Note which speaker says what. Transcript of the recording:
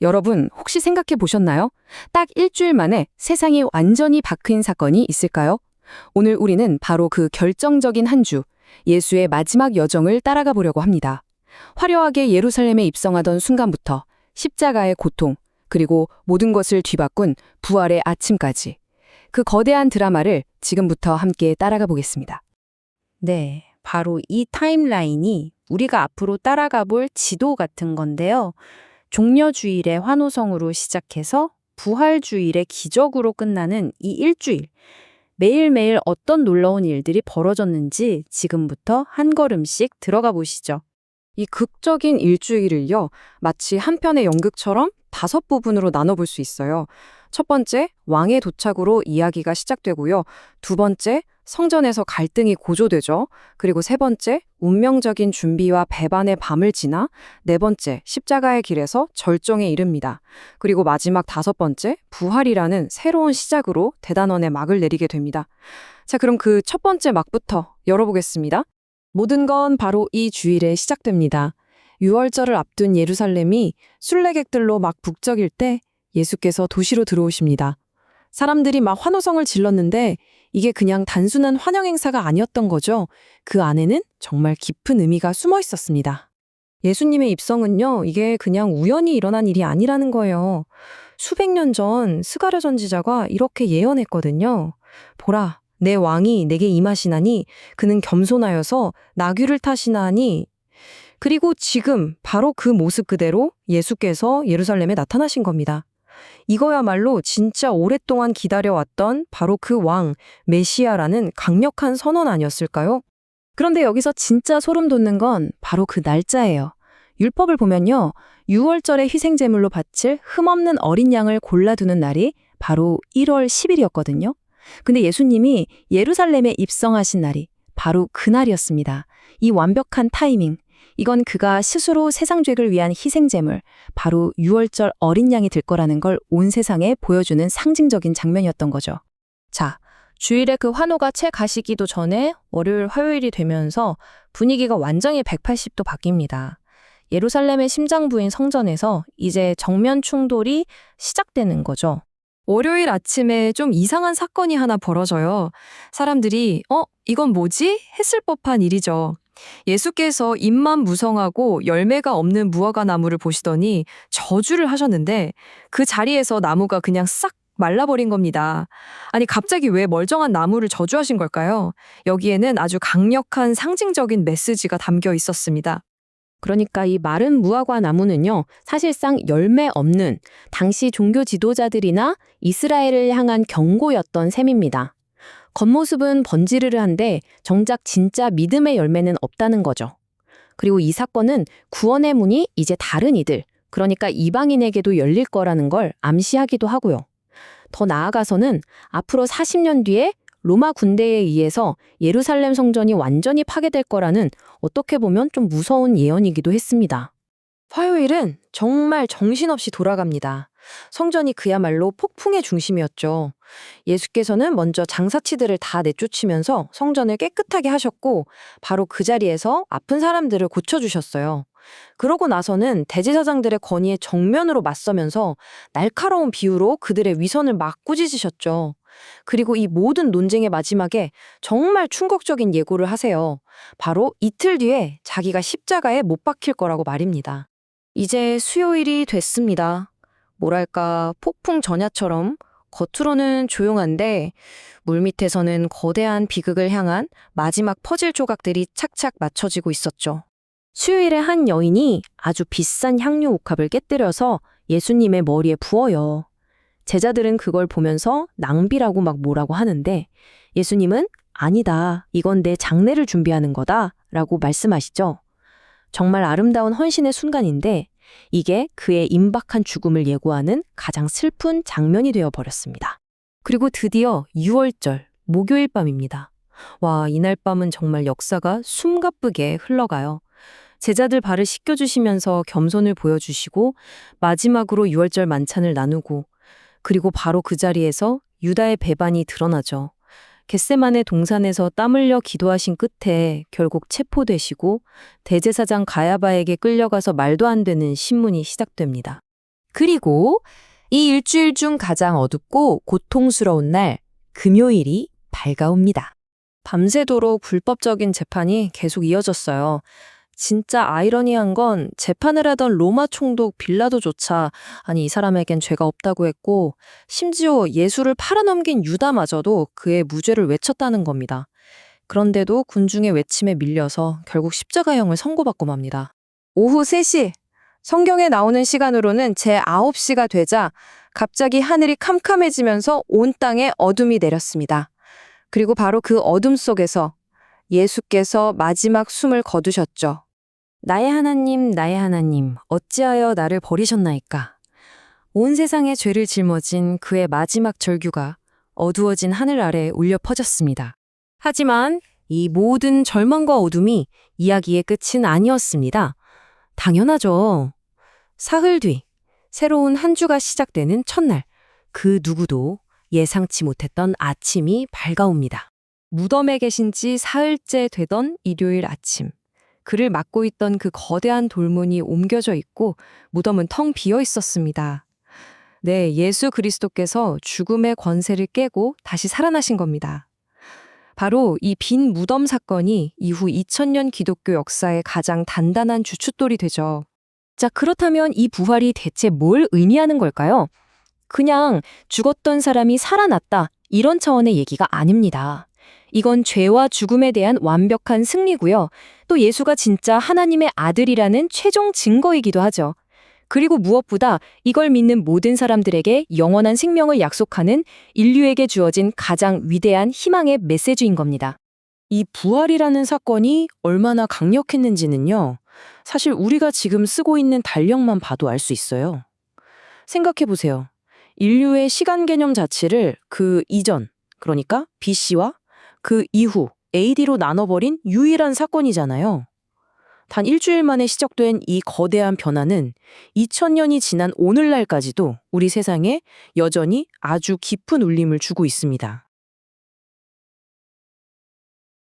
Speaker 1: 여러분, 혹시 생각해 보셨나요? 딱 일주일 만에 세상이 완전히 바뀐 사건이 있을까요? 오늘 우리는 바로 그 결정적인 한 주, 예수의 마지막 여정을 따라가 보려고 합니다. 화려하게 예루살렘에 입성하던 순간부터 십자가의 고통, 그리고 모든 것을 뒤바꾼 부활의 아침까지. 그 거대한 드라마를 지금부터 함께 따라가 보겠습니다.
Speaker 2: 네, 바로 이 타임라인이 우리가 앞으로 따라가 볼 지도 같은 건데요. 종려주일의 환호성으로 시작해서 부활주일의 기적으로 끝나는 이 일주일. 매일매일 어떤 놀라운 일들이 벌어졌는지 지금부터 한 걸음씩 들어가 보시죠.
Speaker 1: 이 극적인 일주일을요, 마치 한 편의 연극처럼 5부분으로 나눠볼 수 있어요. 첫 번째, 왕의 도착으로 이야기가 시작되고요. 두 번째, 성전에서 갈등이 고조되죠. 그리고 세 번째, 운명적인 준비와 배반의 밤을 지나 네 번째, 십자가의 길에서 절정에 이릅니다. 그리고 마지막 5번째, 부활이라는 새로운 시작으로 대단원의 막을 내리게 됩니다. 자, 그럼 그 첫 번째 막부터 열어보겠습니다. 모든 건 바로 이 주일에 시작됩니다. 유월절을 앞둔 예루살렘이 순례객들로 막 북적일 때 예수께서 도시로 들어오십니다. 사람들이 막 환호성을 질렀는데 이게 그냥 단순한 환영 행사가 아니었던 거죠. 그 안에는 정말 깊은 의미가 숨어 있었습니다. 예수님의 입성은요, 이게 그냥 우연히 일어난 일이 아니라는 거예요. 수백 년 전 스가랴 선지자가 이렇게 예언했거든요. 보라, 내 왕이 내게 임하시나니 그는 겸손하여서 나귀를 타시나니. 그리고 지금 바로 그 모습 그대로 예수께서 예루살렘에 나타나신 겁니다. 이거야말로 진짜 오랫동안 기다려왔던 바로 그 왕, 메시아라는 강력한 선언 아니었을까요? 그런데 여기서 진짜 소름 돋는 건 바로 그 날짜예요. 율법을 보면요, 유월절에 희생제물로 바칠 흠없는 어린 양을 골라두는 날이 바로 1월 10일이었거든요. 근데 예수님이 예루살렘에 입성하신 날이 바로 그날이었습니다. 이 완벽한 타이밍, 이건 그가 스스로 세상 죄를 위한 희생제물, 바로 유월절 어린 양이 될 거라는 걸 온 세상에 보여주는 상징적인 장면이었던 거죠. 자, 주일에 그 환호가 채 가시기도 전에 월요일, 화요일이 되면서 분위기가 완전히 180도 바뀝니다. 예루살렘의 심장부인 성전에서 이제 정면 충돌이 시작되는 거죠. 월요일 아침에 좀 이상한 사건이 하나 벌어져요. 사람들이 이건 뭐지? 했을 법한 일이죠. 예수께서 잎만 무성하고 열매가 없는 무화과 나무를 보시더니 저주를 하셨는데 그 자리에서 나무가 그냥 싹 말라버린 겁니다. 아니, 갑자기 왜 멀쩡한 나무를 저주하신 걸까요? 여기에는 아주 강력한 상징적인 메시지가 담겨 있었습니다. 그러니까 이 마른 무화과 나무는요, 사실상 열매 없는 당시 종교 지도자들이나 이스라엘을 향한 경고였던 셈입니다. 겉모습은 번지르르한데 정작 진짜 믿음의 열매는 없다는 거죠. 그리고 이 사건은 구원의 문이 이제 다른 이들, 그러니까 이방인에게도 열릴 거라는 걸 암시하기도 하고요. 더 나아가서는 앞으로 40년 뒤에 로마 군대에 의해서 예루살렘 성전이 완전히 파괴될 거라는 어떻게 보면 좀 무서운 예언이기도 했습니다. 화요일은 정말 정신없이 돌아갑니다. 성전이 그야말로 폭풍의 중심이었죠. 예수께서는 먼저 장사치들을 다 내쫓으면서 성전을 깨끗하게 하셨고 바로 그 자리에서 아픈 사람들을 고쳐주셨어요. 그러고 나서는 대제사장들의 건의에 정면으로 맞서면서 날카로운 비유로 그들의 위선을 막 꾸짖으셨죠. 그리고 이 모든 논쟁의 마지막에 정말 충격적인 예고를 하세요. 바로 이틀 뒤에 자기가 십자가에 못 박힐 거라고 말입니다. 이제 수요일이 됐습니다. 뭐랄까, 폭풍 전야처럼 겉으로는 조용한데 물밑에서는 거대한 비극을 향한 마지막 퍼즐 조각들이 착착 맞춰지고 있었죠. 수요일에 한 여인이 아주 비싼 향료 옥합을 깨뜨려서 예수님의 머리에 부어요. 제자들은 그걸 보면서 낭비라고 막 뭐라고 하는데 예수님은 아니다, 이건 내 장례를 준비하는 거다 라고 말씀하시죠. 정말 아름다운 헌신의 순간인데 이게 그의 임박한 죽음을 예고하는 가장 슬픈 장면이 되어버렸습니다. 그리고 드디어 유월절, 목요일 밤입니다. 와, 이날 밤은 정말 역사가 숨가쁘게 흘러가요. 제자들 발을 씻겨주시면서 겸손을 보여주시고 마지막으로 유월절 만찬을 나누고 그리고 바로 그 자리에서 유다의 배반이 드러나죠. 겟세마네 동산에서 땀 흘려 기도하신 끝에 결국 체포되시고 대제사장 가야바에게 끌려가서 말도 안 되는 신문이 시작됩니다.
Speaker 3: 그리고 이 일주일 중 가장 어둡고 고통스러운 날, 금요일이 밝아옵니다.
Speaker 2: 밤새도록 불법적인 재판이 계속 이어졌어요. 진짜 아이러니한 건 재판을 하던 로마 총독 빌라도조차 아니 이 사람에겐 죄가 없다고 했고 심지어 예수를 팔아넘긴 유다마저도 그의 무죄를 외쳤다는 겁니다. 그런데도 군중의 외침에 밀려서 결국 십자가형을 선고받고 맙니다.
Speaker 1: 오후 3시, 성경에 나오는 시간으로는 제 9시가 되자 갑자기 하늘이 캄캄해지면서 온 땅에 어둠이 내렸습니다. 그리고 바로 그 어둠 속에서 예수께서 마지막 숨을 거두셨죠.
Speaker 2: 나의 하나님, 어찌하여 나를 버리셨나이까. 온 세상에 죄를 짊어진 그의 마지막 절규가 어두워진 하늘 아래 울려 퍼졌습니다. 하지만 이 모든 절망과 어둠이 이야기의 끝은 아니었습니다. 당연하죠. 사흘 뒤, 새로운 한 주가 시작되는 첫날, 그 누구도 예상치 못했던 아침이 밝아옵니다. 무덤에 계신 지 사흘째 되던 일요일 아침. 그를 막고 있던 그 거대한 돌문이 옮겨져 있고 무덤은 텅 비어 있었습니다. 네, 예수 그리스도께서 죽음의 권세를 깨고 다시 살아나신 겁니다. 바로 이 빈 무덤 사건이 이후 2000년 기독교 역사의 가장 단단한 주춧돌이 되죠. 자, 그렇다면 이 부활이 대체 뭘 의미하는 걸까요? 그냥 죽었던 사람이 살아났다, 이런 차원의 얘기가 아닙니다. 이건 죄와 죽음에 대한 완벽한 승리고요. 또 예수가 진짜 하나님의 아들이라는 최종 증거이기도 하죠. 그리고 무엇보다 이걸 믿는 모든 사람들에게 영원한 생명을 약속하는 인류에게 주어진 가장 위대한 희망의 메시지인 겁니다. 이 부활이라는 사건이 얼마나 강력했는지는요, 사실 우리가 지금 쓰고 있는 달력만 봐도 알 수 있어요. 생각해보세요. 인류의 시간 개념 자체를 그 이전, 그러니까 BC와 그 이후 AD로 나눠버린 유일한 사건이잖아요. 단 일주일 만에 시작된 이 거대한 변화는 2000년이 지난 오늘날까지도 우리 세상에 여전히 아주 깊은 울림을 주고 있습니다.